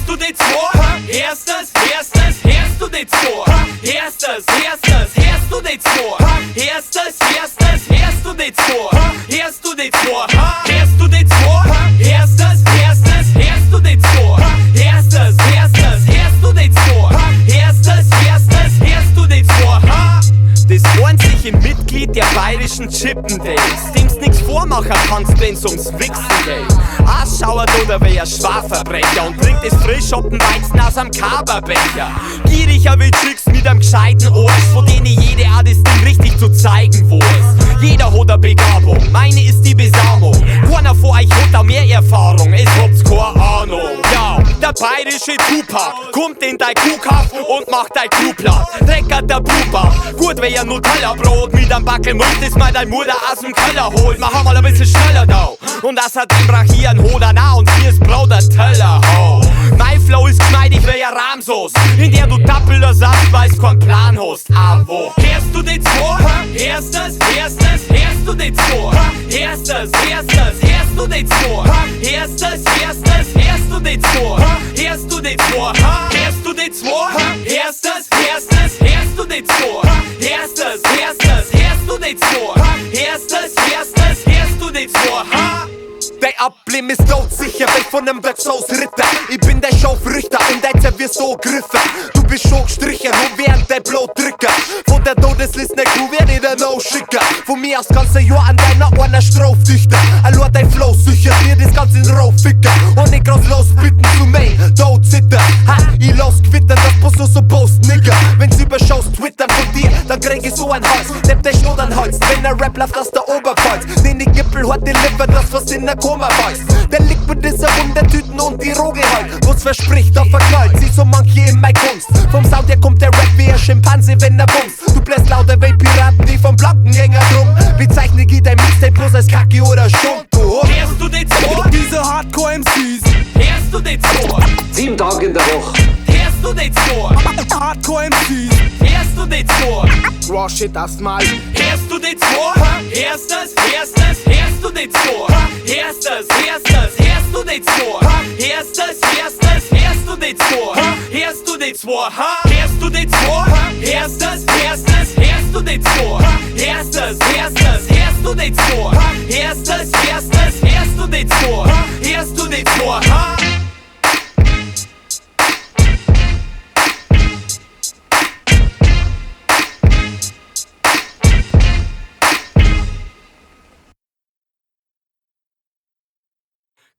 du die zwei? Erstes, hörst du die zwei? Erstes, hörst du die zwei? Erstes, hörst du die zwei? Hörst du die zwei? Hörst du die zwei? Erstes, hörst du die zwei? Erstes, hörst du die zwei? Erstes, hörst du die zwei? Das einzige Mitglied der bayerischen Chippendales, dem's nix vormachen kannst, wenn's ums Wichsen geht. Ausschauert oder wie ein Schwafverbrecher und trinkt es frisch ob den Weizen aus am Kaberbecher. Gieriger will Chicks mit einem gescheiten Arsch, von denen jede auch das Ding richtig zu zeigen weiß. Jeder hat eine Begabung, meine ist die Besamung. Keiner von euch hat da mehr Erfahrung, es habt's keine Ahnung. Ja, der bayerische Tupac kommt in dein Kuhkauf und macht dein Kuh platt. Dreckert der Pupa, gut wär ja Nutella-Brot mit einem Backel Milch, das mal dein Mutter aus dem Keller holt. Mach mal ein bisschen schneller da. Und außerdem brach hier ein Hoder nah und hier ist Brot der Teller, ho. Mein Flow ist geschmeidig wie ein Ramsos, in der du Doppelter sagst, weil's keinen Plan hast. Aber hörst du die zwei? Erstes, hörst du die zwei? Erstes, hörst du die zwei? Erstes, hörst du die zwei? Hörst du die zwei? Hörst du die zwei? Erstes, hörst du die zwei? Erstes, hörst du die zwei? Erstes, hörst du die zwei? Dein Ableben ist tot, sicher weg von nem Wirtshausritter. Ich bin der Schaufrichter und dein Servier so griffen. Du bist schon gestrichen und während dein Blut drücken. Von der Todesliste ne Kuh werd ich der No-Schicker. Von mir aus kannst du ja an deiner Ohren Strauch dichten. Allein dein Flow sichert dir das Ganze in Rauchficker. Und ich kann's losbitten zu mein Tod zittern. Ha, ich lass gewittern, das muss so post, Nigger. Wenn's überschaust, twittern von dir, dann krieg ich so ein Hals. Nimm dein Schnur an Hals, wenn der Rap läuft aus der Oberpfalz. Den die Gipfel hat delivered, das was in der Koma weiß. Der Liquid ist ein Wundertüten und die Rohgehalt. Was verspricht, da verknallt sie so manche in mein Kunst. Vom Sound her kommt der Rap wie ein Schimpanse, wenn er bumst. Du bläst lauter wie Piraten, die vom Blankengänger drum. Bezeichne geht dein Mixtape bloß als Kacke oder Schund, du. Hörst du die zwei? Diese Hardcore-MCs. Hörst du die zwei? 7 Tage in der Woche. Hörst du die zwei? Hardcore-MCs. Hörst du die zwei? Raw shit erstmal. Hörst du die zwei? Erstes, hörst du die zwei? Erstes, hörst du die zwei? Erstes, hörst du die zwei? Hörst du die zwei? Hörst du die zwei? Erstes, hörst du die zwei? Erstes, hörst du die zwei? Erstes, hörst du die zwei? Hörst du die zwei?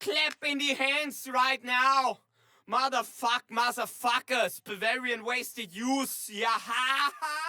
Clap in the hands right now. Motherfuckers, Bavarian wasted use. Yeah, ha ha.